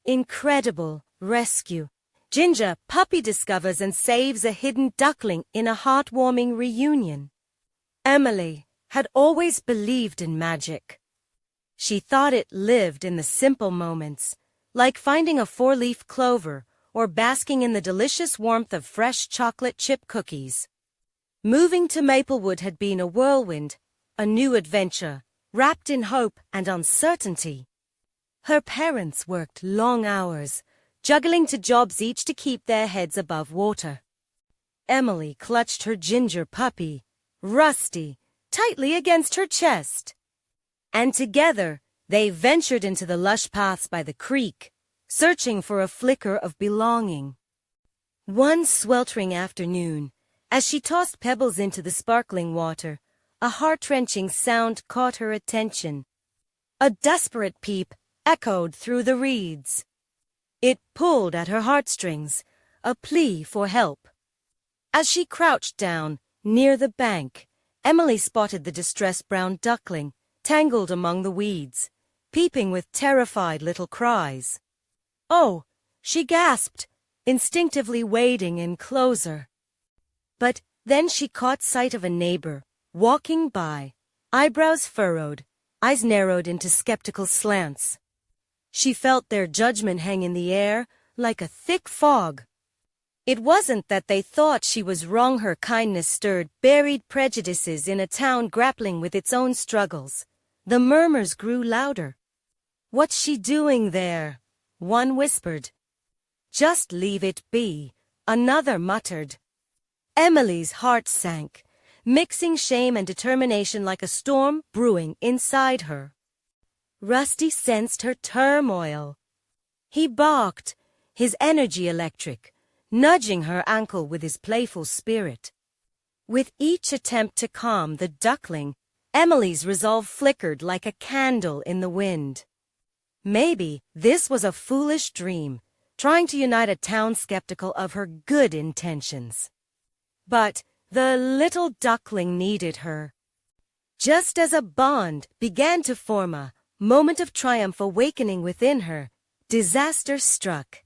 Incredible rescue. Ginger puppy discovers and saves a hidden duckling in a heartwarming reunion. Emily had always believed in magic. She thought it lived in the simple moments, like finding a four-leaf clover or basking in the delicious warmth of fresh chocolate chip cookies. Moving to Maplewood had been a whirlwind, a new adventure, wrapped in hope and uncertainty. Her parents worked long hours, juggling 2 jobs each to keep their heads above water. Emily clutched her ginger puppy, Rusty, tightly against her chest. And together, they ventured into the lush paths by the creek, searching for a flicker of belonging. One sweltering afternoon, as she tossed pebbles into the sparkling water, a heart-wrenching sound caught her attention. A desperate peep echoed through the reeds. It pulled at her heartstrings, a plea for help. As she crouched down, near the bank, Emily spotted the distressed brown duckling, tangled among the weeds, peeping with terrified little cries. "Oh!" she gasped, instinctively wading in closer. But then she caught sight of a neighbor, walking by, eyebrows furrowed, eyes narrowed into skeptical slants. She felt their judgment hang in the air like a thick fog. It wasn't that they thought she was wrong. Her kindness stirred buried prejudices in a town grappling with its own struggles. The murmurs grew louder. "What's she doing there?" one whispered. "Just leave it be," another muttered. Emily's heart sank, mixing shame and determination like a storm brewing inside her. Rusty sensed her turmoil. He barked, his energy electric, nudging her ankle with his playful spirit. With each attempt to calm the duckling, Emily's resolve flickered like a candle in the wind. Maybe this was a foolish dream, trying to unite a town skeptical of her good intentions. But the little duckling needed her. Just as a bond began to form, a moment of triumph awakening within her, disaster struck.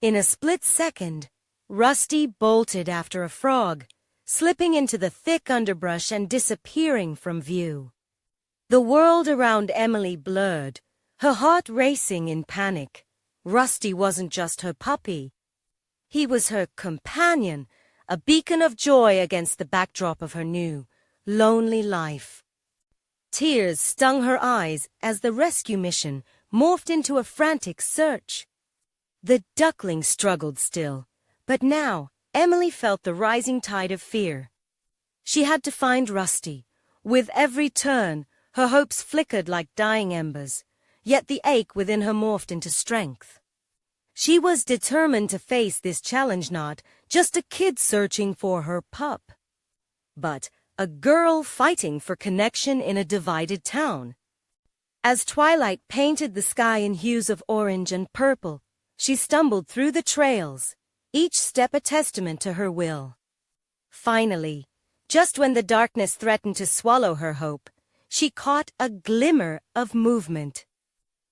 In a split second, Rusty bolted after a frog, slipping into the thick underbrush and disappearing from view. The world around Emily blurred, her heart racing in panic. Rusty wasn't just her puppy. He was her companion, a beacon of joy against the backdrop of her new, lonely life. Tears stung her eyes as the rescue mission morphed into a frantic search. The duckling struggled still, but now Emily felt the rising tide of fear. She had to find Rusty. With every turn, her hopes flickered like dying embers, yet the ache within her morphed into strength. She was determined to face this challenge, not just a kid searching for her pup, but a girl fighting for connection in a divided town. As twilight painted the sky in hues of orange and purple, she stumbled through the trails, each step a testament to her will. Finally, just when the darkness threatened to swallow her hope, she caught a glimmer of movement.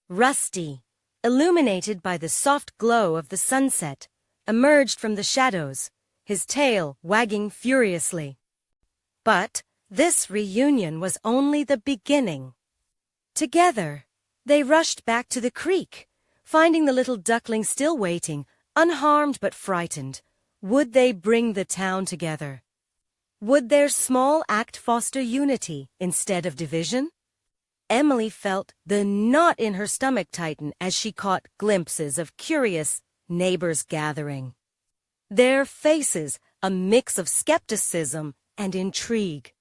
Rusty, illuminated by the soft glow of the sunset, emerged from the shadows, his tail wagging furiously. But this reunion was only the beginning. Together, they rushed back to the creek, finding the little duckling still waiting, unharmed but frightened. Would they bring the town together? Would their small act foster unity instead of division? Emily felt the knot in her stomach tighten as she caught glimpses of curious neighbors gathering. Their faces a mix of skepticism and intrigue.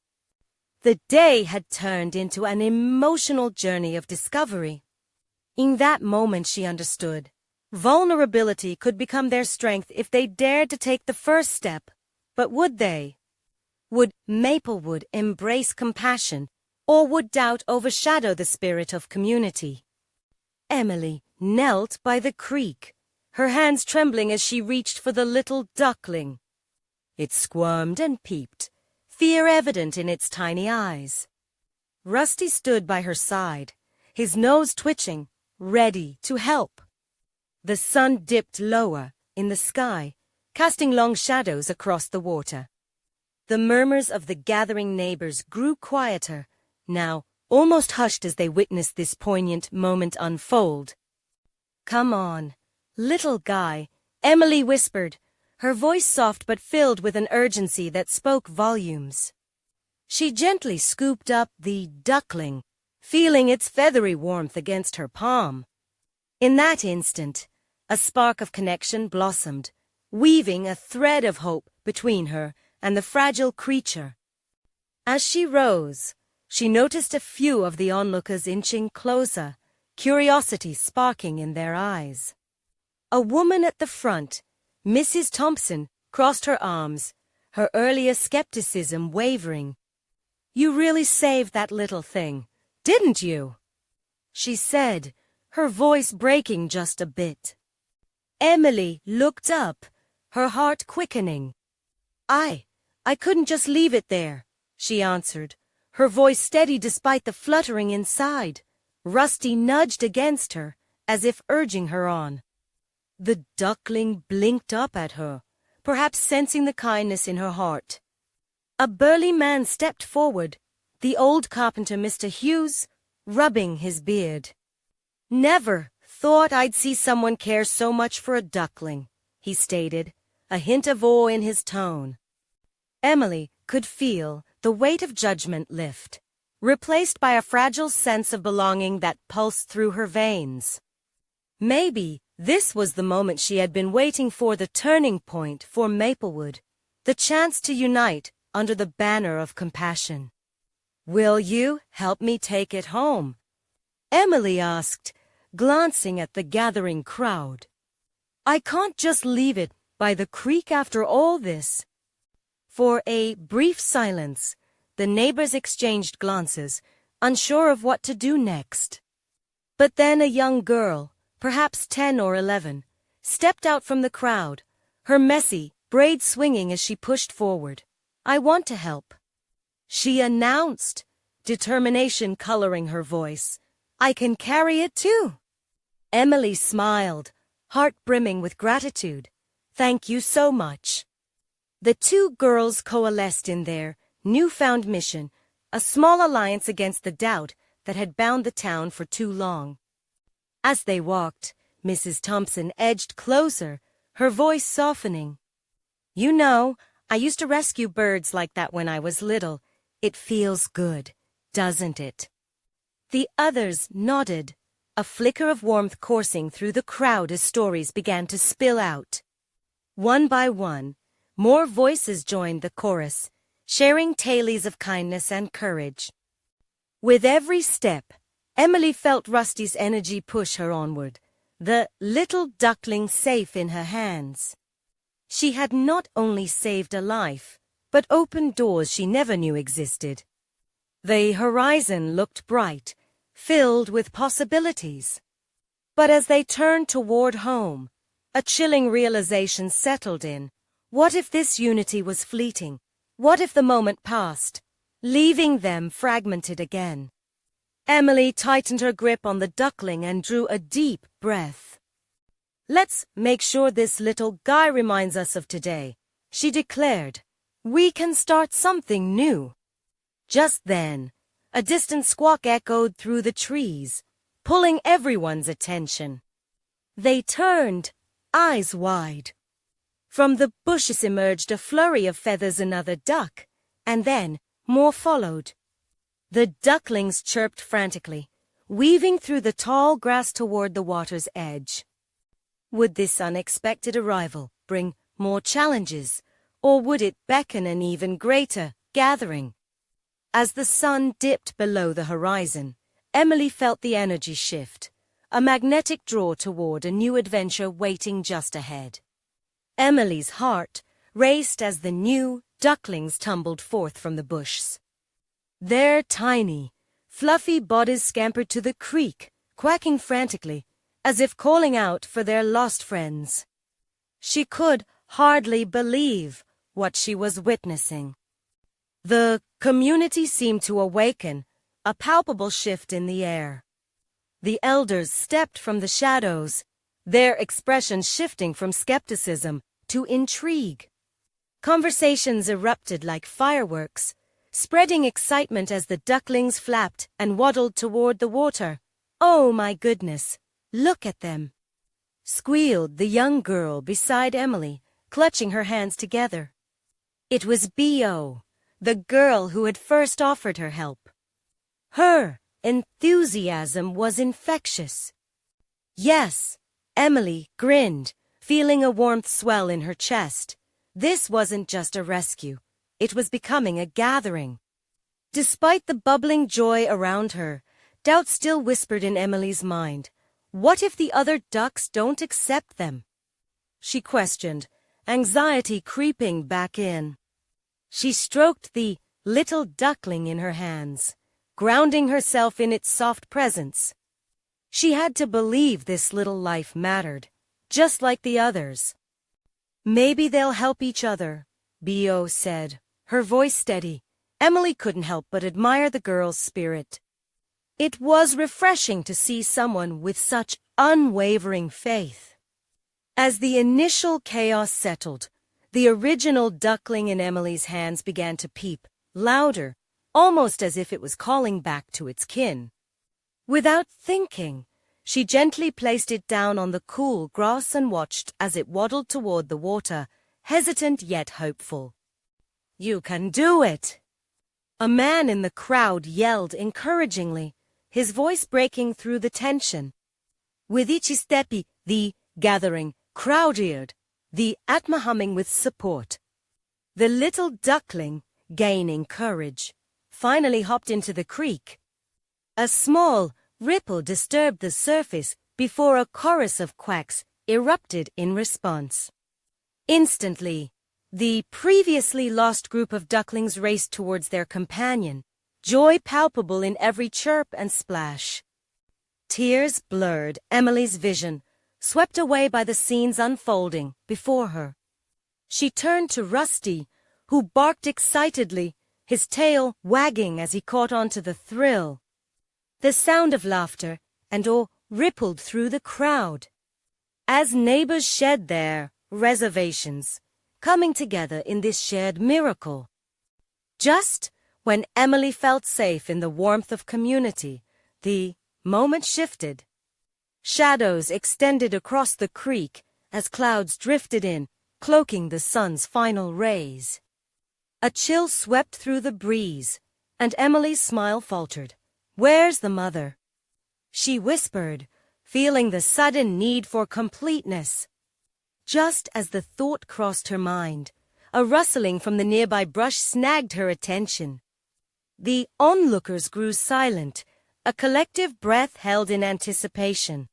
The day had turned into an emotional journey of discovery. In that moment she understood. Vulnerability could become their strength if they dared to take the first step. But would they? Would Maplewood embrace compassion, or would doubt overshadow the spirit of community? Emily knelt by the creek, her hands trembling as she reached for the little duckling. It squirmed and peeped, fear evident in its tiny eyes. Rusty stood by her side, his nose twitching, ready to help. The sun dipped lower in the sky, casting long shadows across the water. The murmurs of the gathering neighbors grew quieter, now almost hushed as they witnessed this poignant moment unfold. "Come on, little guy," Emily whispered, her voice soft but filled with an urgency that spoke volumes. She gently scooped up the duckling, feeling its feathery warmth against her palm. In that instant, a spark of connection blossomed, weaving a thread of hope between her and the fragile creature. As she rose, she noticed a few of the onlookers inching closer, curiosity sparking in their eyes. A woman at the front, Mrs. Thompson, crossed her arms, her earlier skepticism wavering. "You really saved that little thing, didn't you?" she said, her voice breaking just a bit. Emily looked up, her heart quickening. I couldn't just leave it there," she answered, her voice steady despite the fluttering inside. Rusty nudged against her, as if urging her on. The duckling blinked up at her, perhaps sensing the kindness in her heart. A burly man stepped forward, the old carpenter Mr. Hughes, rubbing his beard. "Never thought I'd see someone care so much for a duckling," he stated, a hint of awe in his tone. Emily could feel the weight of judgment lift, replaced by a fragile sense of belonging that pulsed through her veins. Maybe this was the moment she had been waiting for, the turning point for Maplewood, the chance to unite under the banner of compassion. "Will you help me take it home?" Emily asked, glancing at the gathering crowd. "I can't just leave it by the creek after all this." For a brief silence, the neighbors exchanged glances, unsure of what to do next. But then a young girl, perhaps 10 or 11, stepped out from the crowd, her messy braid swinging as she pushed forward. "I want to help," she announced, determination coloring her voice. "I can carry it too." Emily smiled, heart brimming with gratitude. "Thank you so much." The two girls coalesced in their newfound mission, a small alliance against the doubt that had bound the town for too long. As they walked, Mrs. Thompson edged closer, her voice softening. "You know, I used to rescue birds like that when I was little. It feels good, doesn't it?" The others nodded, a flicker of warmth coursing through the crowd as stories began to spill out. One by one, more voices joined the chorus, sharing tales of kindness and courage. With every step, Emily felt Rusty's energy push her onward, the little duckling safe in her hands. She had not only saved a life, but opened doors she never knew existed. The horizon looked bright, filled with possibilities. But as they turned toward home, a chilling realization settled in. What if this unity was fleeting? What if the moment passed, leaving them fragmented again? Emily tightened her grip on the duckling and drew a deep breath. "Let's make sure this little guy reminds us of today," she declared. "We can start something new." Just then, a distant squawk echoed through the trees, pulling everyone's attention. They turned, eyes wide. From the bushes emerged a flurry of feathers, another duck, and then more followed. The ducklings chirped frantically, weaving through the tall grass toward the water's edge. Would this unexpected arrival bring more challenges, or would it beckon an even greater gathering? As the sun dipped below the horizon, Emily felt the energy shift, a magnetic draw toward a new adventure waiting just ahead. Emily's heart raced as the new ducklings tumbled forth from the bushes. Their tiny, fluffy bodies scampered to the creek, quacking frantically, as if calling out for their lost friends. She could hardly believe what she was witnessing. The community seemed to awaken, a palpable shift in the air. The elders stepped from the shadows, their expressions shifting from skepticism to intrigue. Conversations erupted like fireworks, spreading excitement as the ducklings flapped and waddled toward the water. "Oh my goodness, look at them!" squealed the young girl beside Emily, clutching her hands together. It was B.O., the girl who had first offered her help. Her enthusiasm was infectious. "Yes," Emily grinned, feeling a warmth swell in her chest. This wasn't just a rescue. It was becoming a gathering. Despite the bubbling joy around her, doubt still whispered in Emily's mind. What if the other ducks don't accept them? She questioned, anxiety creeping back in. She stroked the little duckling in her hands, grounding herself in its soft presence. She had to believe this little life mattered, just like the others. "Maybe they'll help each other," B.O. said, her voice steady. Emily couldn't help but admire the girl's spirit. It was refreshing to see someone with such unwavering faith. As the initial chaos settled, the original duckling in Emily's hands began to peep, louder, almost as if it was calling back to its kin. Without thinking, she gently placed it down on the cool grass and watched as it waddled toward the water, hesitant yet hopeful. "You can do it!" A man in the crowd yelled encouragingly, his voice breaking through the tension. With each step, the gathering crowd-eared, the atma humming with support. The little duckling, gaining courage, finally hopped into the creek. A small ripple disturbed the surface before a chorus of quacks erupted in response. Instantly, the previously lost group of ducklings raced towards their companion, joy palpable in every chirp and splash. Tears blurred Emily's vision, swept away by the scenes unfolding before her. She turned to Rusty, who barked excitedly, his tail wagging as he caught on to the thrill. The sound of laughter and awe rippled through the crowd, as neighbors shed their reservations, coming together in this shared miracle. Just when Emily felt safe in the warmth of community, the moment shifted. Shadows extended across the creek as clouds drifted in, cloaking the sun's final rays. A chill swept through the breeze, and Emily's smile faltered. "Where's the mother?" she whispered, feeling the sudden need for completeness. Just as the thought crossed her mind, a rustling from the nearby brush snagged her attention. The onlookers grew silent, a collective breath held in anticipation.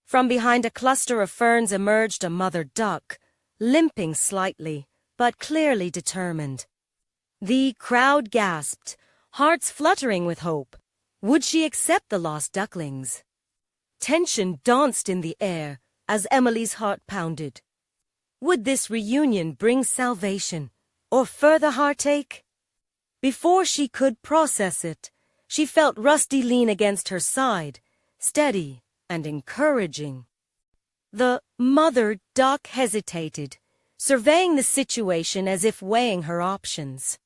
From behind a cluster of ferns emerged a mother duck, limping slightly, but clearly determined. The crowd gasped, hearts fluttering with hope. Would she accept the lost ducklings? Tension danced in the air as Emily's heart pounded. Would this reunion bring salvation or further heartache? Before she could process it, she felt Rusty lean against her side, steady and encouraging. The mother duck hesitated, surveying the situation as if weighing her options.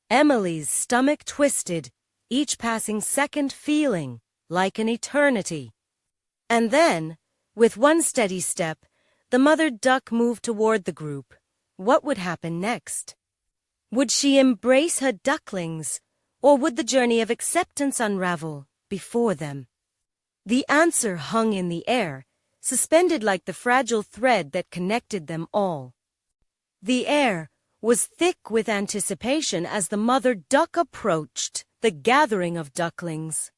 Emily's stomach twisted, each passing second feeling like an eternity. And then, with one steady step, the mother duck moved toward the group. What would happen next? Would she embrace her ducklings, or would the journey of acceptance unravel before them? The answer hung in the air, suspended like the fragile thread that connected them all. The air was thick with anticipation as the mother duck approached the gathering of ducklings.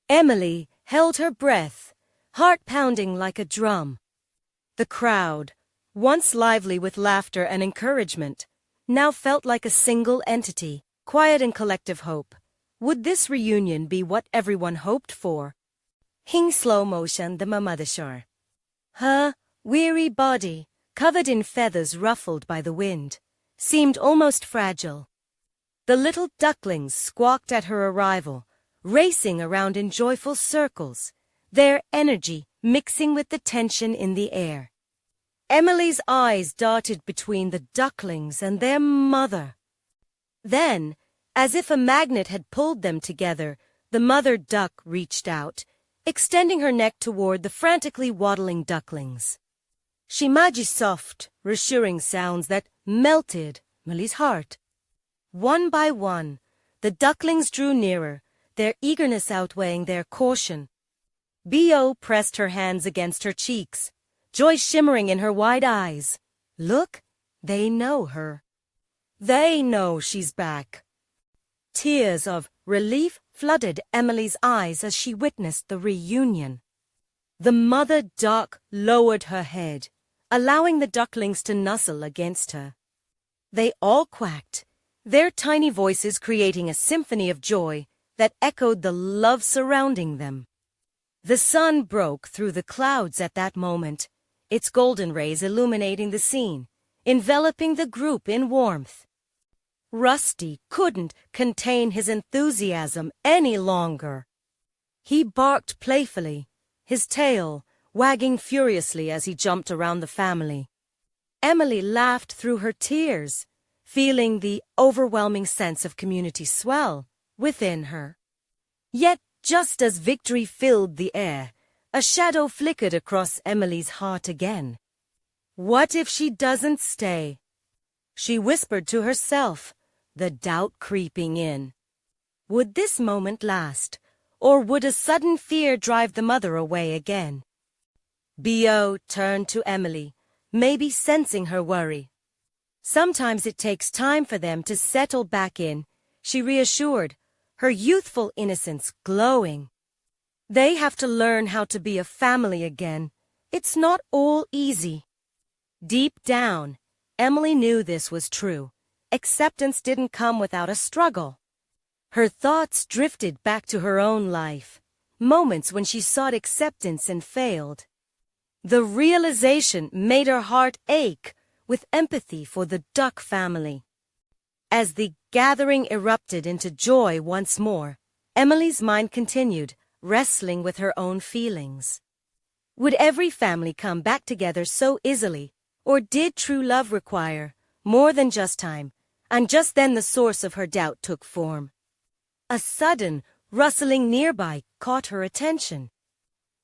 Emily held her breath, heart pounding like a drum. The crowd, once lively with laughter and encouragement, now felt like a single entity, quiet in collective hope. Would this reunion be what everyone hoped for? In slow motion, the mother shore. Her weary body, covered in feathers ruffled by the wind, seemed almost fragile. The little ducklings squawked at her arrival, racing around in joyful circles, their energy mixing with the tension in the air. Emily's eyes darted between the ducklings and their mother. Then, as if a magnet had pulled them together, the mother duck reached out, extending her neck toward the frantically waddling ducklings. She made soft, reassuring sounds that melted Emily's heart. One by one, the ducklings drew nearer, their eagerness outweighing their caution. B.O. pressed her hands against her cheeks, joy shimmering in her wide eyes. Look, they know her. They know she's back. Tears of relief flooded Emily's eyes as she witnessed the reunion. The mother duck lowered her head, allowing the ducklings to nuzzle against her. They all quacked, their tiny voices creating a symphony of joy that echoed the love surrounding them. The sun broke through the clouds at that moment, its golden rays illuminating the scene, enveloping the group in warmth. Rusty couldn't contain his enthusiasm any longer. He barked playfully, his tail wagging furiously as he jumped around the family. Emily laughed through her tears, feeling the overwhelming sense of community swell within her. Yet, just as victory filled the air, a shadow flickered across Emily's heart again. What if she doesn't stay? She whispered to herself, the doubt creeping in. Would this moment last, or would a sudden fear drive the mother away again? B.O. turned to Emily, maybe sensing her worry. Sometimes it takes time for them to settle back in, she reassured, her youthful innocence glowing. They have to learn how to be a family again. It's not all easy. Deep down, Emily knew this was true. Acceptance didn't come without a struggle. Her thoughts drifted back to her own life, moments when she sought acceptance and failed. The realization made her heart ache with empathy for the duck family. As the gathering erupted into joy once more, Emily's mind continued, wrestling with her own feelings. Would every family come back together so easily, or did true love require more than just time? And just then the source of her doubt took form. A sudden rustling nearby caught her attention.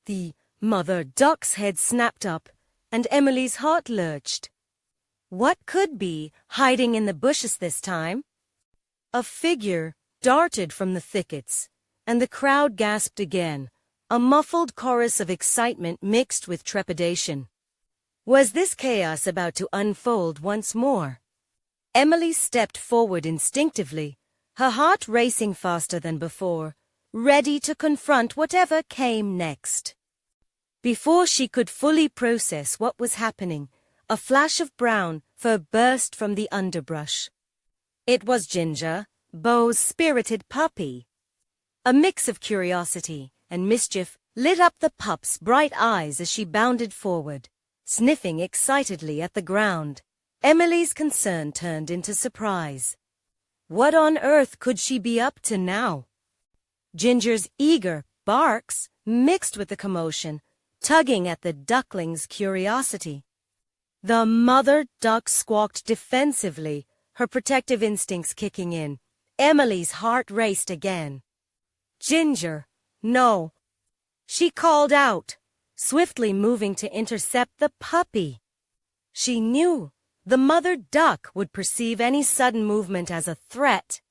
The mother duck's head snapped up, and Emily's heart lurched. What could be hiding in the bushes this time? A figure darted from the thickets, and the crowd gasped again, a muffled chorus of excitement mixed with trepidation. Was this chaos about to unfold once more? Emily stepped forward instinctively, her heart racing faster than before, ready to confront whatever came next. Before she could fully process what was happening, a flash of brown fur burst from the underbrush. It was Ginger, Beau's spirited puppy. A mix of curiosity and mischief lit up the pup's bright eyes as she bounded forward, sniffing excitedly at the ground. Emily's concern turned into surprise. What on earth could she be up to now? Ginger's eager barks mixed with the commotion, tugging at the duckling's curiosity. The mother duck squawked defensively, her protective instincts kicking in. Emily's heart raced again. Ginger, no. She called out, swiftly moving to intercept the puppy. She knew the mother duck would perceive any sudden movement as a threat.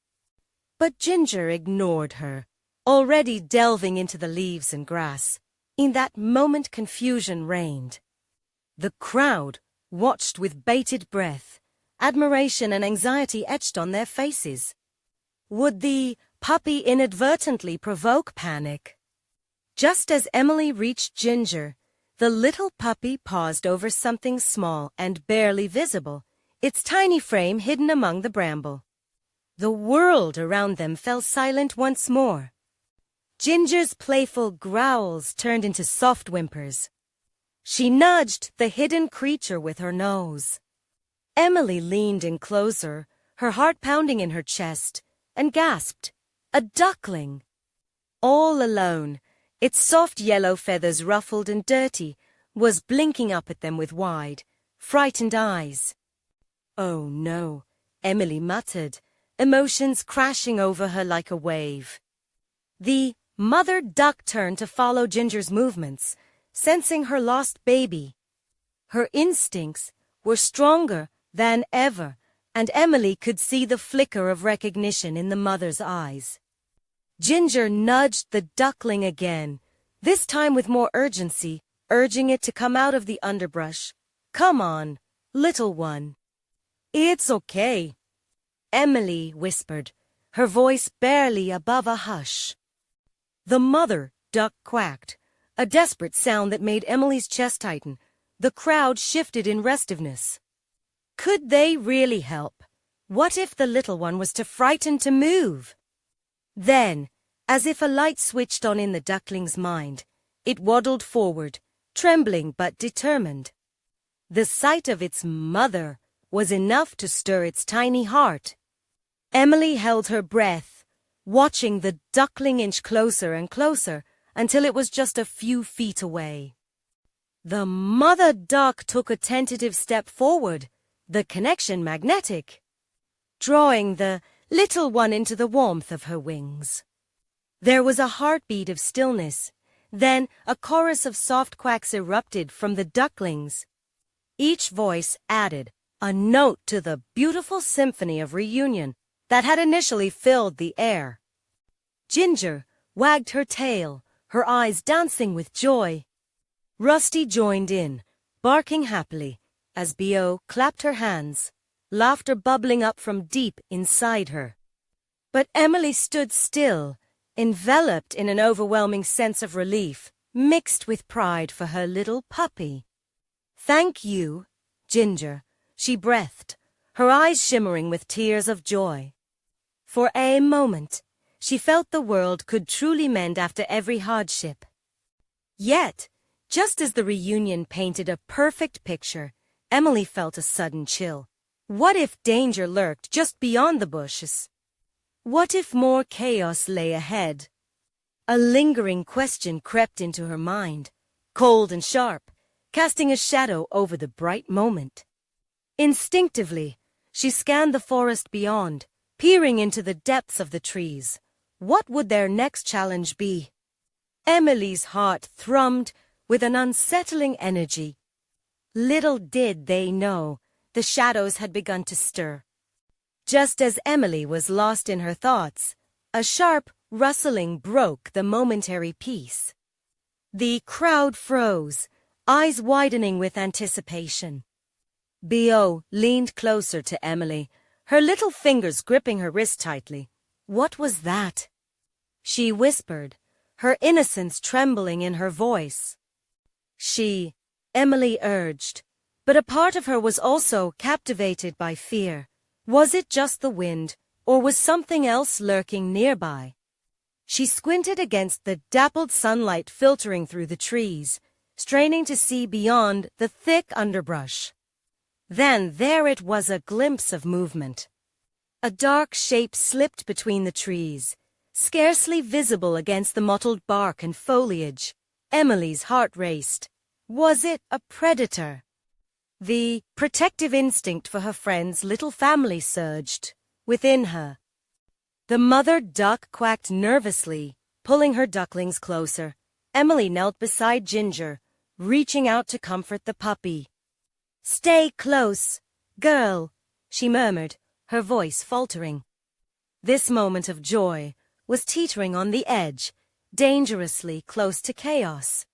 But Ginger ignored her, already delving into the leaves and grass. In that moment confusion reigned. The crowd watched with bated breath, admiration and anxiety etched on their faces. Would the puppy inadvertently provoke panic? Just as Emily reached Ginger, the little puppy paused over something small and barely visible, its tiny frame hidden among the bramble. The world around them fell silent once more. Ginger's playful growls turned into soft whimpers. She nudged the hidden creature with her nose. Emily leaned in closer, her heart pounding in her chest, and gasped, "A duckling!" All alone, Its soft yellow feathers ruffled and dirty, was blinking up at them with wide, frightened eyes. "Oh no," Emily muttered, emotions crashing over her like a wave. The mother duck turned to follow Ginger's movements, sensing her lost baby. Her instincts were stronger than ever, and Emily could see the flicker of recognition in the mother's eyes. Ginger nudged the duckling again, this time with more urgency, urging it to come out of the underbrush. "Come on, little one." "It's okay," Emily whispered, her voice barely above a hush. The mother duck quacked, a desperate sound that made Emily's chest tighten. The crowd shifted in restiveness. Could they really help? What if the little one was too frightened to move? Then, as if a light switched on in the duckling's mind, it waddled forward, trembling but determined. The sight of its mother was enough to stir its tiny heart. Emily held her breath, watching the duckling inch closer and closer until it was just a few feet away. The mother duck took a tentative step forward, the connection magnetic, drawing the little one into the warmth of her wings. There was a heartbeat of stillness, then a chorus of soft quacks erupted from the ducklings. Each voice added a note to the beautiful symphony of reunion that had initially filled the air. Ginger wagged her tail, her eyes dancing with joy. Rusty joined in, barking happily, as B.O. clapped her hands, laughter bubbling up from deep inside her. But Emily stood still, enveloped in an overwhelming sense of relief, mixed with pride for her little puppy. "Thank you, Ginger," she breathed, her eyes shimmering with tears of joy. For a moment, she felt the world could truly mend after every hardship. Yet, just as the reunion painted a perfect picture, Emily felt a sudden chill. What if danger lurked just beyond the bushes? What if more chaos lay ahead? A lingering question crept into her mind, cold and sharp, casting a shadow over the bright moment. Instinctively, she scanned the forest beyond, peering into the depths of the trees. What would their next challenge be? Emily's heart thrummed with an unsettling energy. Little did they know, the shadows had begun to stir. Just as Emily was lost in her thoughts, a sharp rustling broke the momentary peace. The crowd froze, eyes widening with anticipation. B.O. leaned closer to Emily, her little fingers gripping her wrist tightly. "What was that?" she whispered, her innocence trembling in her voice. Emily urged, but a part of her was also captivated by fear. Was it just the wind, or was something else lurking nearby? She squinted against the dappled sunlight filtering through the trees, straining to see beyond the thick underbrush. Then there it was, a glimpse of movement. A dark shape slipped between the trees, scarcely visible against the mottled bark and foliage. Emily's heart raced. Was it a predator? The protective instinct for her friend's little family surged within her. The mother duck quacked nervously, pulling her ducklings closer. Emily knelt beside Ginger, reaching out to comfort the puppy. "Stay close, girl," she murmured, her voice faltering. This moment of joy was teetering on the edge, dangerously close to chaos.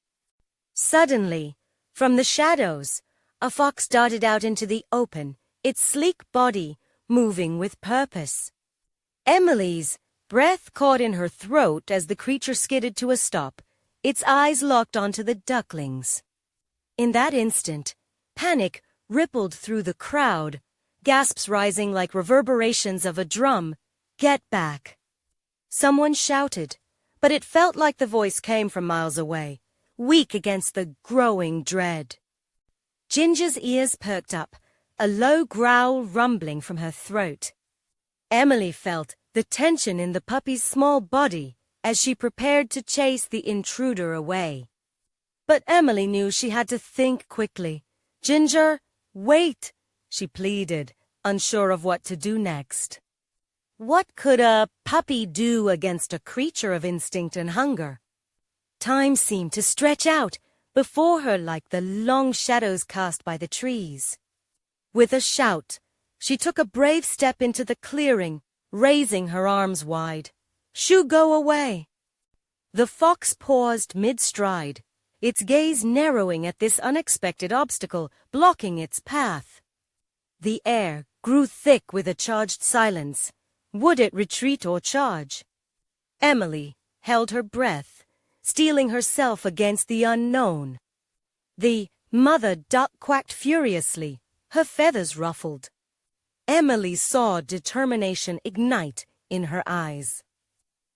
Suddenly, from the shadows, a fox darted out into the open, its sleek body moving with purpose. Emily's breath caught in her throat as the creature skidded to a stop, its eyes locked onto the ducklings. In that instant, panic rippled through the crowd, gasps rising like reverberations of a drum. "Get back!" Someone shouted, but it felt like the voice came from miles away, weak against the growing dread. Ginger's ears perked up, a low growl rumbling from her throat. Emily felt the tension in the puppy's small body, as she prepared to chase the intruder away. But Emily knew she had to think quickly. "Ginger, wait," she pleaded, unsure of what to do next. What could a puppy do against a creature of instinct and hunger? Time seemed to stretch out before her like the long shadows cast by the trees. With a shout, she took a brave step into the clearing, raising her arms wide. "Shoo, go away!" The fox paused mid-stride, its gaze narrowing at this unexpected obstacle, blocking its path. The air grew thick with a charged silence. Would it retreat or charge? Emily held her breath, steeling herself against the unknown. The mother duck quacked furiously, her feathers ruffled. Emily saw determination ignite in her eyes.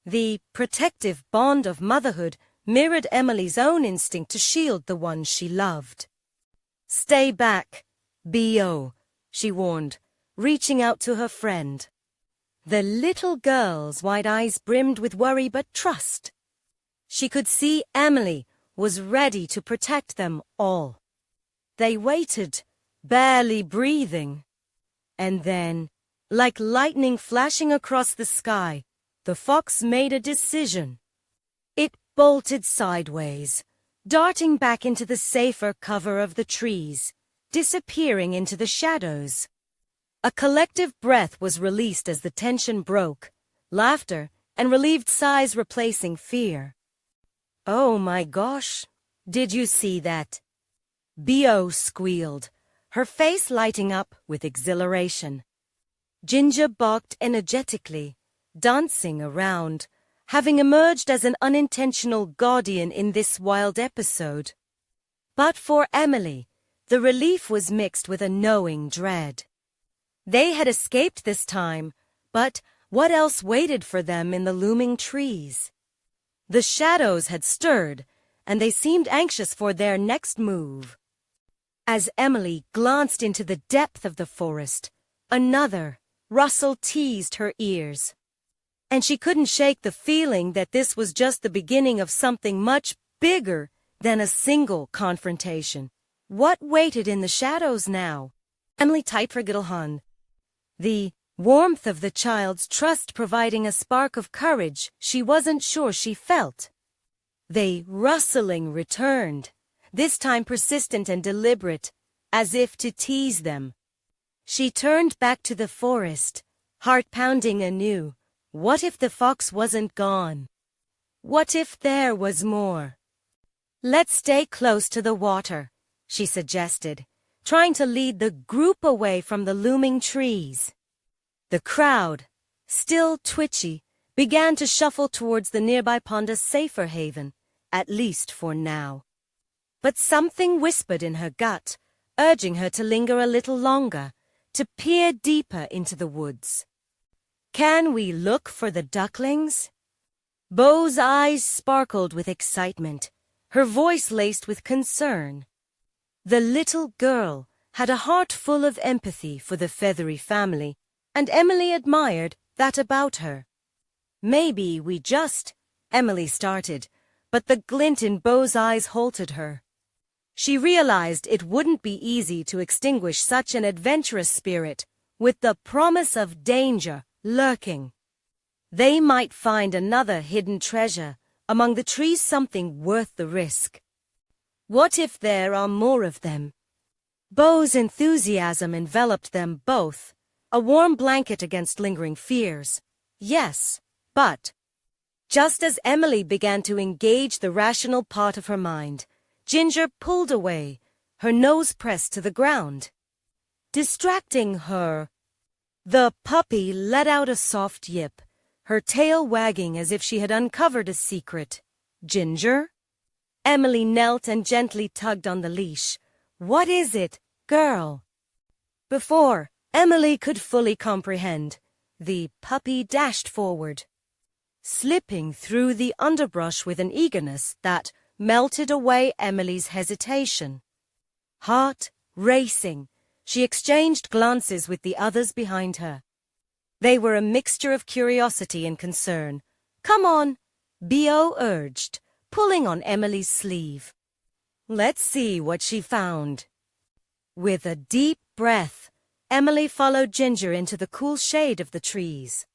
The protective bond of motherhood mirrored Emily's own instinct to shield the one she loved. "Stay back, B.O.," she warned, reaching out to her friend. The little girl's wide eyes brimmed with worry but trust. She could see Emily was ready to protect them all. They waited, barely breathing. And then, like lightning flashing across the sky, the fox made a decision. It bolted sideways, darting back into the safer cover of the trees, disappearing into the shadows. A collective breath was released as the tension broke, laughter and relieved sighs replacing fear. "Oh my gosh, did you see that?" B.O. squealed, her face lighting up with exhilaration. Ginger barked energetically, dancing around, having emerged as an unintentional guardian in this wild episode. But for Emily, the relief was mixed with a knowing dread. They had escaped this time, but what else waited for them in the looming trees? The shadows had stirred, and they seemed anxious for their next move. As Emily glanced into the depth of the forest, another rustle teased her ears. And she couldn't shake the feeling that this was just the beginning of something much bigger than a single confrontation. What waited in the shadows now? Emily tied her little hand. The warmth of the child's trust providing a spark of courage she wasn't sure she felt. The rustling returned, this time persistent and deliberate, as if to tease them. She turned back to the forest, heart pounding anew. What if the fox wasn't gone? What if there was more? "Let's stay close to the water," she suggested, trying to lead the group away from the looming trees. The crowd, still twitchy, began to shuffle towards the nearby pond, a safer haven, at least for now. But something whispered in her gut, urging her to linger a little longer, to peer deeper into the woods. "Can we look for the ducklings?" Beau's eyes sparkled with excitement, her voice laced with concern. The little girl had a heart full of empathy for the feathery family, and Emily admired that about her. "Maybe we just—" Emily started, but the glint in Beau's eyes halted her. She realized it wouldn't be easy to extinguish such an adventurous spirit with the promise of danger lurking. They might find another hidden treasure among the trees, something worth the risk. What if there are more of them? Beau's enthusiasm enveloped them both, a warm blanket against lingering fears. Yes, but just as Emily began to engage the rational part of her mind, Ginger pulled away, her nose pressed to the ground. Distracting her, the puppy let out a soft yip, her tail wagging as if she had uncovered a secret. "Ginger?" Emily knelt and gently tugged on the leash. "What is it, girl?" Before Emily could fully comprehend, the puppy dashed forward, slipping through the underbrush with an eagerness that melted away Emily's hesitation. Heart racing, she exchanged glances with the others behind her. They were a mixture of curiosity and concern. "Come on," B.O. urged, pulling on Emily's sleeve. Let's see what she found. With a deep breath, Emily followed Ginger into the cool shade of the trees.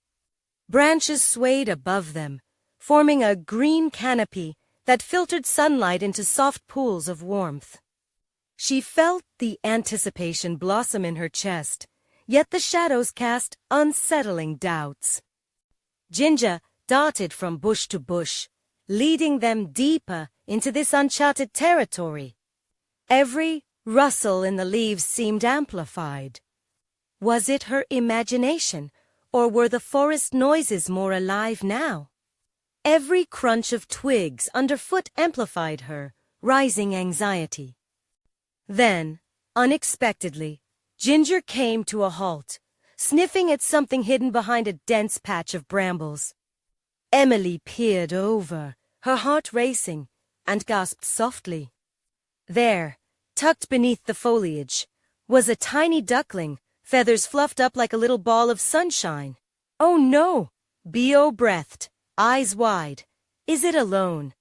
Branches swayed above them, forming a green canopy that filtered sunlight into soft pools of warmth. She felt the anticipation blossom in her chest, yet the shadows cast unsettling doubts. Ginger darted from bush to bush, leading them deeper into this uncharted territory. Every rustle in the leaves seemed amplified. Was it her imagination, or were the forest noises more alive now? Every crunch of twigs underfoot amplified her rising anxiety. Then, unexpectedly, Ginger came to a halt, sniffing at something hidden behind a dense patch of brambles. Emily peered over, her heart racing, and gasped softly. There, tucked beneath the foliage, was a tiny duckling, feathers fluffed up like a little ball of sunshine. Oh no! B.O. breathed, eyes wide. Is it alone?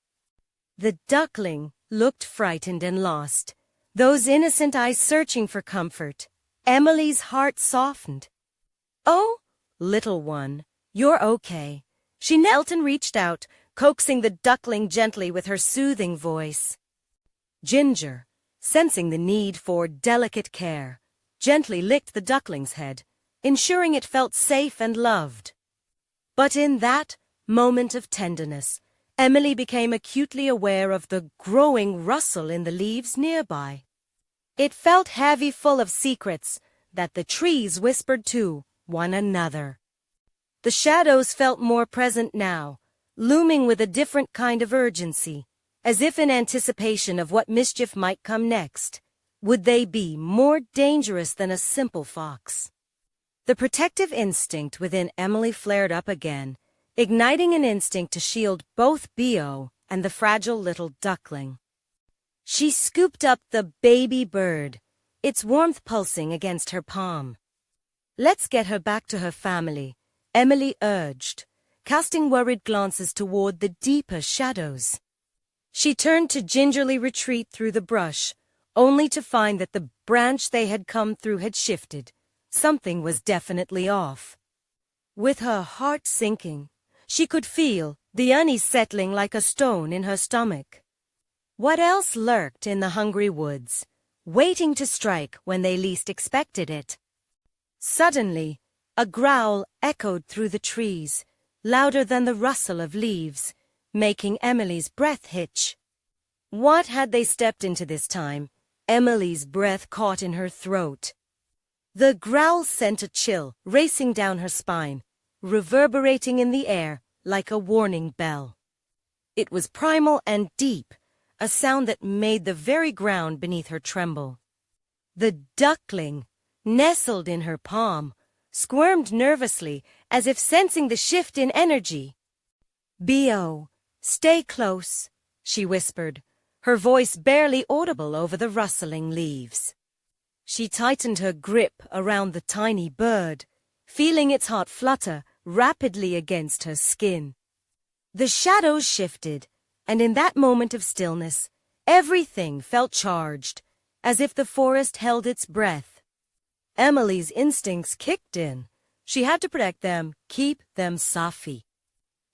The duckling looked frightened and lost, those innocent eyes searching for comfort. Emily's heart softened. Oh, little one, you're okay. She knelt and reached out, coaxing the duckling gently with her soothing voice. Ginger, sensing the need for delicate care, gently licked the duckling's head, ensuring it felt safe and loved. But in that moment of tenderness, Emily became acutely aware of the growing rustle in the leaves nearby. It felt heavy, full of secrets that the trees whispered to one another. The shadows felt more present now, looming with a different kind of urgency, as if in anticipation of what mischief might come next. Would they be more dangerous than a simple fox? The protective instinct within Emily flared up again, igniting an instinct to shield both B.O. and the fragile little duckling. She scooped up the baby bird, its warmth pulsing against her palm. Let's get her back to her family, Emily urged, casting worried glances toward the deeper shadows. She turned to gingerly retreat through the brush, only to find that the branch they had come through had shifted. Something was definitely off. With her heart sinking, she could feel the unease settling like a stone in her stomach. What else lurked in the hungry woods, waiting to strike when they least expected it? Suddenly, a growl echoed through the trees, louder than the rustle of leaves, making Emily's breath hitch. What had they stepped into this time? Emily's breath caught in her throat. The growl sent a chill racing down her spine, reverberating in the air like a warning bell. It was primal and deep, a sound that made the very ground beneath her tremble. The duckling, nestled in her palm, squirmed nervously as if sensing the shift in energy. B.O., stay close, she whispered, her voice barely audible over the rustling leaves. She tightened her grip around the tiny bird, feeling its heart flutter rapidly against her skin. The shadows shifted, and in that moment of stillness, everything felt charged, as if the forest held its breath. Emily's instincts kicked in. She had to protect them, keep them safe.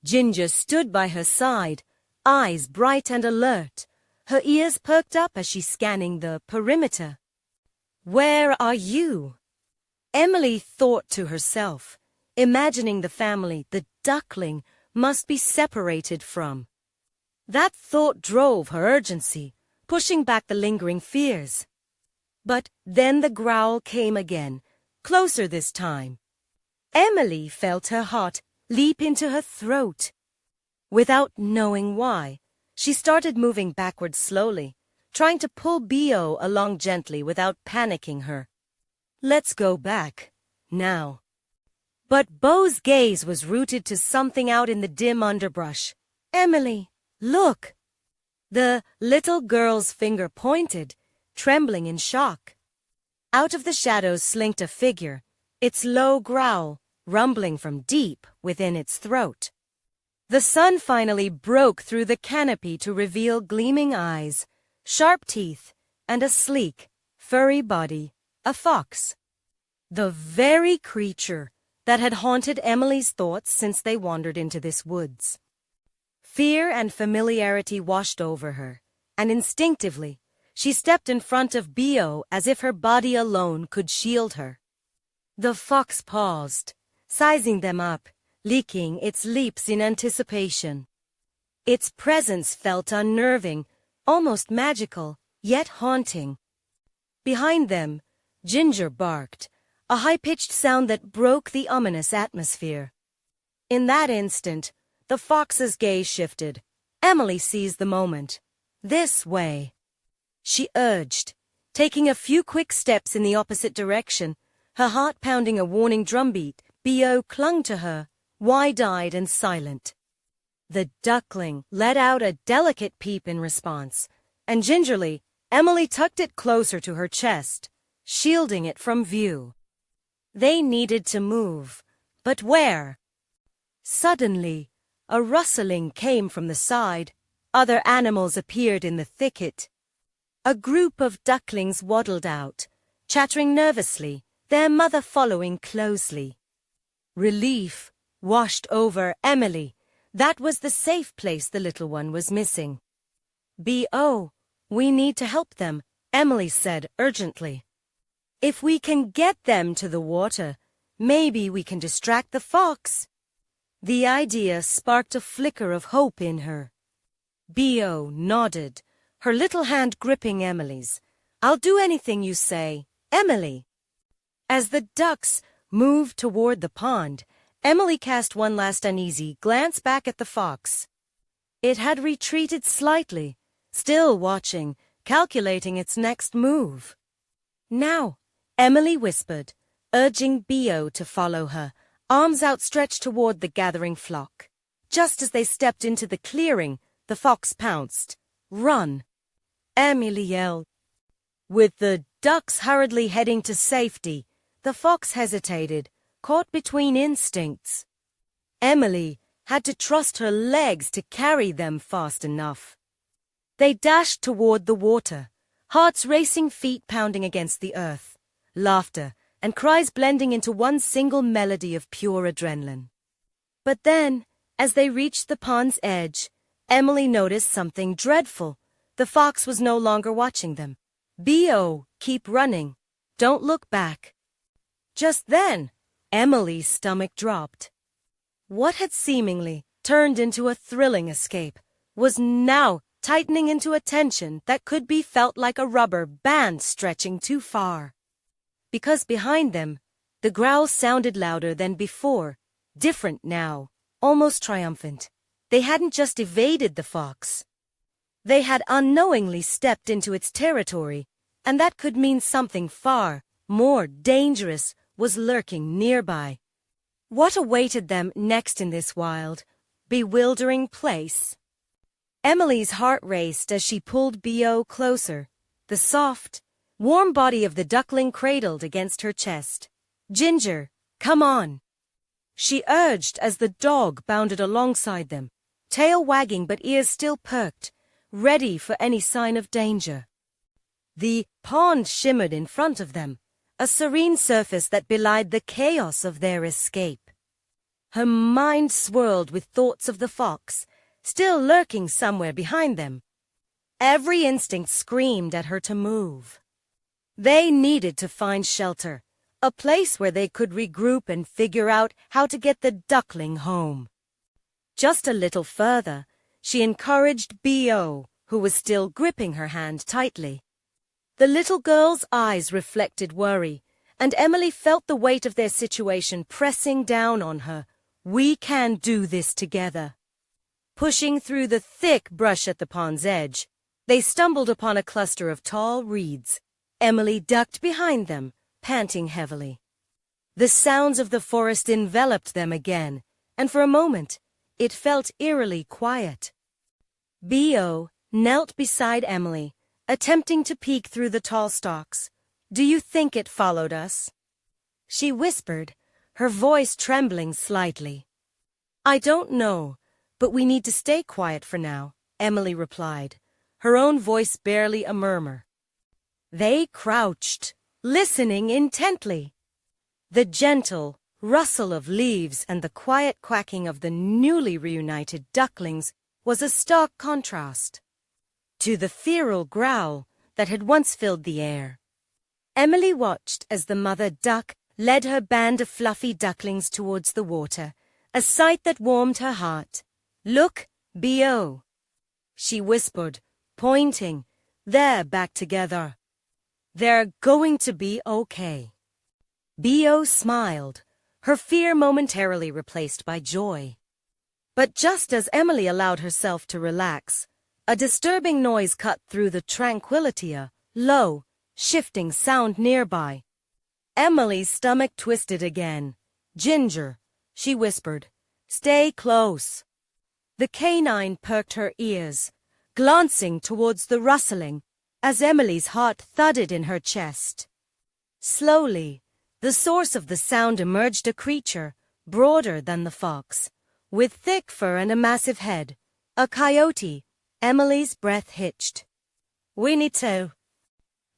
Ginger stood by her side, eyes bright and alert, her ears perked up as she scanning the perimeter. Where are you? Emily thought to herself, imagining the family the duckling must be separated from. That thought drove her urgency, pushing back the lingering fears. But then the growl came again, closer this time. Emily felt her heart leap into her throat. Without knowing why, she started moving backwards slowly, trying to pull B.O. along gently without panicking her. Let's go back, now. But Beau's gaze was rooted to something out in the dim underbrush. Emily, look! The little girl's finger pointed, trembling in shock. Out of the shadows slinked a figure, its low growl rumbling from deep within its throat. The sun finally broke through the canopy to reveal gleaming eyes, sharp teeth, and a sleek, furry body, a fox. The very creature that had haunted Emily's thoughts since they wandered into this woods. Fear and familiarity washed over her, and instinctively, she stepped in front of Bio as if her body alone could shield her. The fox paused, sizing them up, licking its lips in anticipation. Its presence felt unnerving, almost magical, yet haunting. Behind them, Ginger barked, a high-pitched sound that broke the ominous atmosphere. In that instant, the fox's gaze shifted. Emily seized the moment. This way, she urged, taking a few quick steps in the opposite direction, her heart pounding a warning drumbeat. Bio clung to her, wide-eyed and silent. The duckling let out a delicate peep in response, and gingerly, Emily tucked it closer to her chest, shielding it from view. They needed to move, but where? Suddenly, a rustling came from the side. Other animals appeared in the thicket. A group of ducklings waddled out, chattering nervously, their mother following closely. Relief washed over Emily. That was the safe place the little one was missing. B.O., we need to help them, Emily said urgently. If we can get them to the water, maybe we can distract the fox. The idea sparked a flicker of hope in her. B.O. nodded, her little hand gripping Emily's. I'll do anything you say, Emily. As the ducks moved toward the pond, Emily cast one last uneasy glance back at the fox. It had retreated slightly, still watching, calculating its next move. Now, Emily whispered, urging Bio to follow her, arms outstretched toward the gathering flock. Just as they stepped into the clearing, the fox pounced. Run! Emily yelled. With the ducks hurriedly heading to safety, the fox hesitated, caught between instincts. Emily had to trust her legs to carry them fast enough. They dashed toward the water, hearts racing, feet pounding against the earth, laughter and cries blending into one single melody of pure adrenaline. But then, as they reached the pond's edge, Emily noticed something dreadful. The fox was no longer watching them. B.O., keep running. Don't look back. Just then, Emily's stomach dropped. What had seemingly turned into a thrilling escape was now tightening into a tension that could be felt like a rubber band stretching too far. Because behind them, the growls sounded louder than before, different now, almost triumphant. They hadn't just evaded the fox. They had unknowingly stepped into its territory, and that could mean something far more dangerous was lurking nearby. What awaited them next in this wild, bewildering place? Emily's heart raced as she pulled B.O. closer, the soft, warm body of the duckling cradled against her chest. Ginger, come on! She urged as the dog bounded alongside them, tail wagging but ears still perked, ready for any sign of danger. The pond shimmered in front of them, a serene surface that belied the chaos of their escape. Her mind swirled with thoughts of the fox, still lurking somewhere behind them. Every instinct screamed at her to move. They needed to find shelter, a place where they could regroup and figure out how to get the duckling home. Just a little further, she encouraged B.O., who was still gripping her hand tightly. The little girl's eyes reflected worry, and Emily felt the weight of their situation pressing down on her. We can do this together. Pushing through the thick brush at the pond's edge, they stumbled upon a cluster of tall reeds. Emily ducked behind them, panting heavily. The sounds of the forest enveloped them again, and for a moment, it felt eerily quiet. B.O. knelt beside Emily, attempting to peek through the tall stalks. Do you think it followed us? She whispered, her voice trembling slightly. I don't know, But we need to stay quiet for now, Emily replied, her own voice barely a murmur. They crouched, listening intently. The gentle rustle of leaves and the quiet quacking of the newly reunited ducklings was a stark contrast to the feral growl that had once filled the air. Emily watched as the mother duck led her band of fluffy ducklings towards the water, a sight that warmed her heart. "Look, B.O.," she whispered, pointing. "They're back together. They're going to be okay." B.O. smiled, her fear momentarily replaced by joy. But just as Emily allowed herself to relax, a disturbing noise cut through the tranquility, a low, shifting sound nearby. Emily's stomach twisted again. "Ginger," she whispered, "stay close." The canine perked her ears, glancing towards the rustling, as Emily's heart thudded in her chest. Slowly, the source of the sound emerged, a creature, broader than the fox, with thick fur and a massive head. A coyote. Emily's breath hitched. "We need to."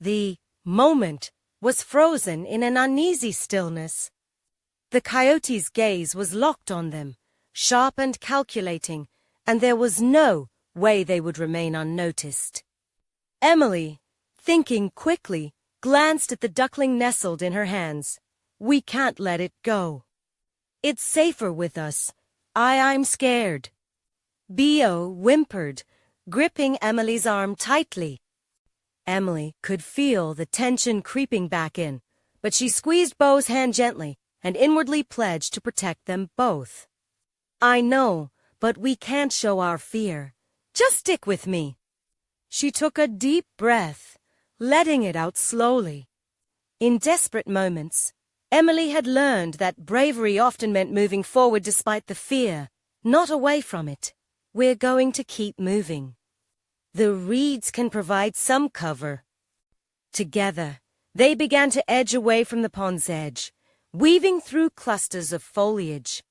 The moment was frozen in an uneasy stillness. The coyote's gaze was locked on them, sharp and calculating, and there was no way they would remain unnoticed. Emily, thinking quickly, glanced at the duckling nestled in her hands. "We can't let it go. It's safer with us. I'm scared." B.O. whimpered, gripping Emily's arm tightly. Emily could feel the tension creeping back in, but she squeezed Bo's hand gently and inwardly pledged to protect them both. "I know, but we can't show our fear. Just stick with me." She took a deep breath, letting it out slowly. In desperate moments, Emily had learned that bravery often meant moving forward despite the fear, not away from it. "We're going to keep moving. The reeds can provide some cover." Together, they began to edge away from the pond's edge, weaving through clusters of foliage.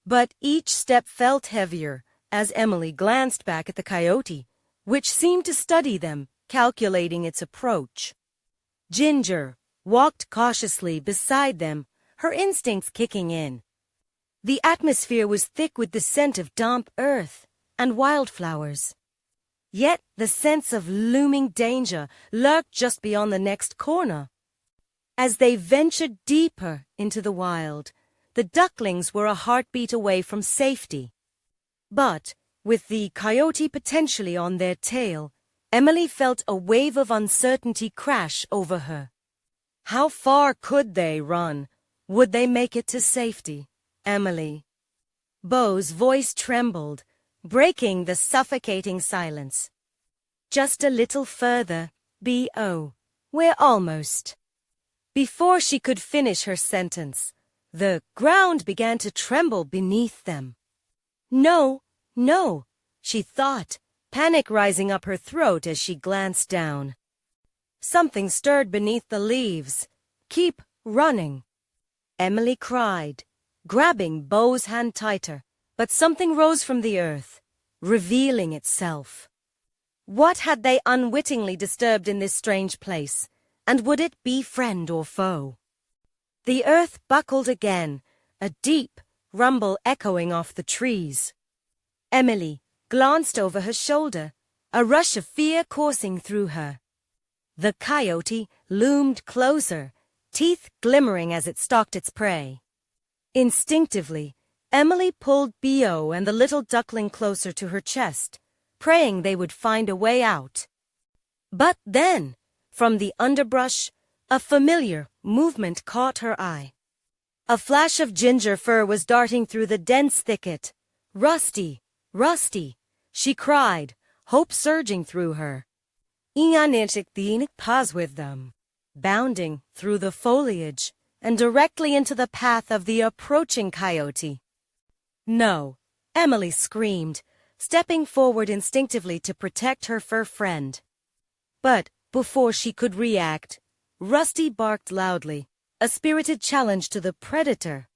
But each step felt heavier as Emily glanced back at the coyote, which seemed to study them, calculating its approach. Ginger walked cautiously beside them, her instincts kicking in. The atmosphere was thick with the scent of damp earth and wildflowers. Yet the sense of looming danger lurked just beyond the next corner. As they ventured deeper into the wild, the ducklings were a heartbeat away from safety. But, with the coyote potentially on their tail, Emily felt a wave of uncertainty crash over her. How far could they run? Would they make it to safety? Emily. Bo's voice trembled, breaking the suffocating silence. "Just a little further, B.O. We're almost." Before she could finish her sentence, the ground began to tremble beneath them. "No, no," she thought, panic rising up her throat as she glanced down. Something stirred beneath the leaves. "Keep running," Emily cried, grabbing Bo's hand tighter, but something rose from the earth, revealing itself. What had they unwittingly disturbed in this strange place, and would it be friend or foe? The earth buckled again, a deep rumble echoing off the trees. Emily glanced over her shoulder, a rush of fear coursing through her. The coyote loomed closer, teeth glimmering as it stalked its prey. Instinctively, Emily pulled B.O. and the little duckling closer to her chest, praying they would find a way out. But then, from the underbrush, a familiar movement caught her eye. A flash of ginger fur was darting through the dense thicket. "Rusty! Rusty!" she cried, hope surging through her. Ianitchik paws with them, bounding through the foliage and directly into the path of the approaching coyote. "No," Emily screamed, stepping forward instinctively to protect her fur friend. But before she could react, Rusty barked loudly, a spirited challenge to the predator.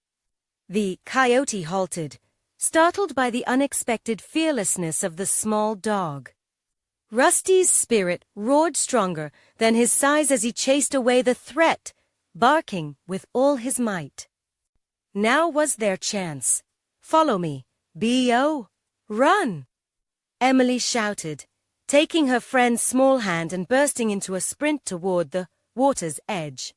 The coyote halted, startled by the unexpected fearlessness of the small dog. Rusty's spirit roared stronger than his size as he chased away the threat, barking with all his might. Now was their chance. "Follow me, B.O. Run!" Emily shouted, taking her friend's small hand and bursting into a sprint toward the water's edge.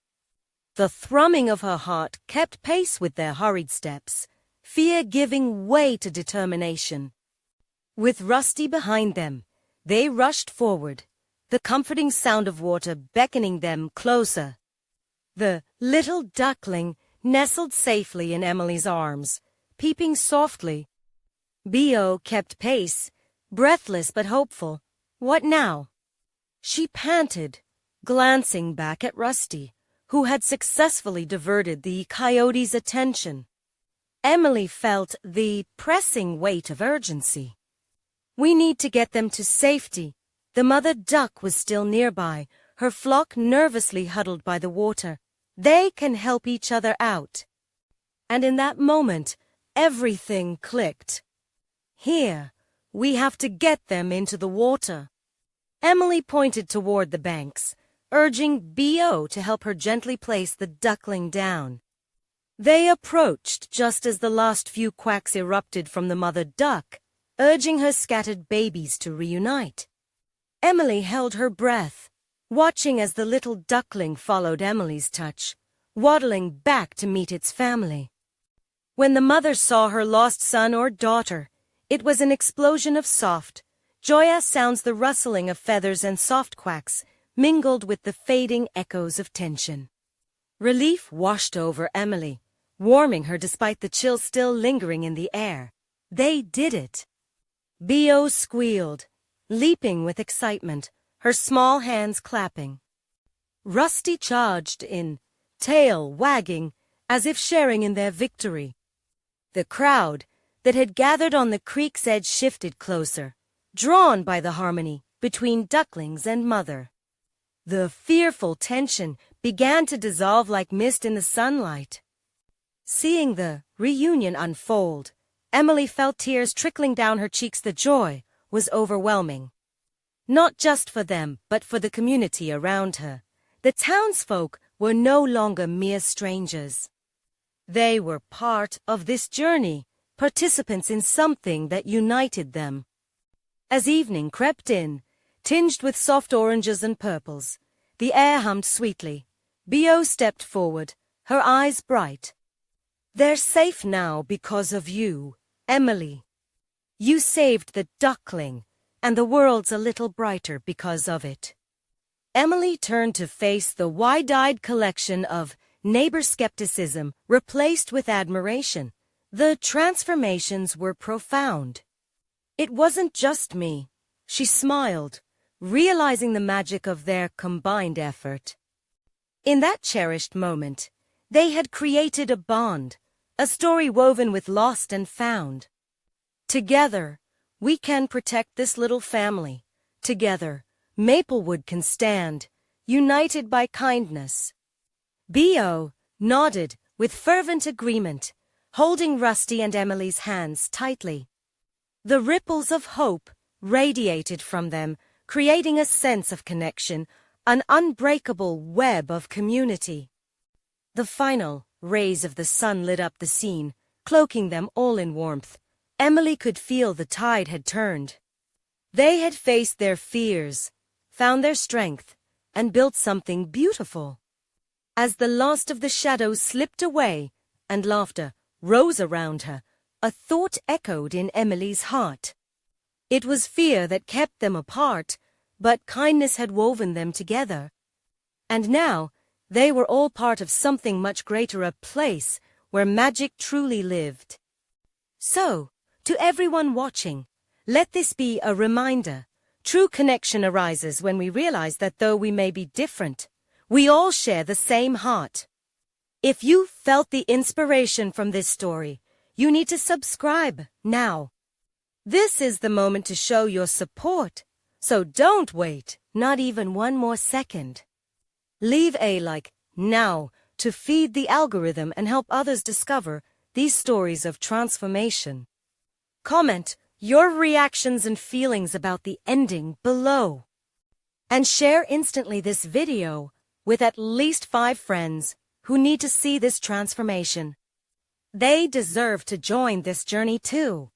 The thrumming of her heart kept pace with their hurried steps, fear giving way to determination. With Rusty behind them, they rushed forward, the comforting sound of water beckoning them closer. The little duckling nestled safely in Emily's arms, peeping softly. B.O. kept pace, breathless but hopeful. What now? She panted, glancing back at Rusty, who had successfully diverted the coyote's attention. Emily felt the pressing weight of urgency. "We need to get them to safety." The mother duck was still nearby, her flock nervously huddled by the water. They can help each other out. And in that moment, everything clicked. "Here, we have to get them into the water." Emily pointed toward the banks, urging B.O. to help her gently place the duckling down. They approached just as the last few quacks erupted from the mother duck, urging her scattered babies to reunite. Emily held her breath, watching as the little duckling followed Emily's touch, waddling back to meet its family. When the mother saw her lost son or daughter, it was an explosion of soft, joyous sounds, the rustling of feathers and soft quacks, mingled with the fading echoes of tension. Relief washed over Emily, warming her despite the chill still lingering in the air. They did it. B.O. squealed, leaping with excitement, her small hands clapping. Rusty charged in, tail wagging, as if sharing in their victory. The crowd that had gathered on the creek's edge shifted closer, drawn by the harmony between ducklings and mother. The fearful tension began to dissolve like mist in the sunlight. Seeing the reunion unfold, Emily felt tears trickling down her cheeks. The joy was overwhelming. Not just for them, but for the community around her. The townsfolk were no longer mere strangers. They were part of this journey, participants in something that united them. As evening crept in, tinged with soft oranges and purples, the air hummed sweetly. B.O. stepped forward, her eyes bright. "They're safe now because of you, Emily. You saved the duckling, and the world's a little brighter because of it." Emily turned to face the wide-eyed collection of neighbor skepticism replaced with admiration. The transformations were profound. "It wasn't just me," she smiled, realizing the magic of their combined effort. In that cherished moment, they had created a bond, a story woven with lost and found. Together, we can protect this little family. Together, Maplewood can stand, united by kindness. B.O. nodded with fervent agreement, holding Rusty and Emily's hands tightly. The ripples of hope radiated from them, creating a sense of connection, an unbreakable web of community. The final rays of the sun lit up the scene, cloaking them all in warmth. Emily could feel the tide had turned. They had faced their fears, found their strength, and built something beautiful. As the last of the shadows slipped away and laughter rose around her, a thought echoed in Emily's heart. It was fear that kept them apart, but kindness had woven them together. And now, they were all part of something much greater, a place where magic truly lived. So, to everyone watching, let this be a reminder. True connection arises when we realize that though we may be different, we all share the same heart. If you felt the inspiration from this story, you need to subscribe now. This is the moment to show your support, so don't wait, not even one more second. Leave a like now to feed the algorithm and help others discover these stories of transformation. Comment your reactions and feelings about the ending below. And share instantly this video with at least 5 friends who need to see this transformation. They deserve to join this journey too.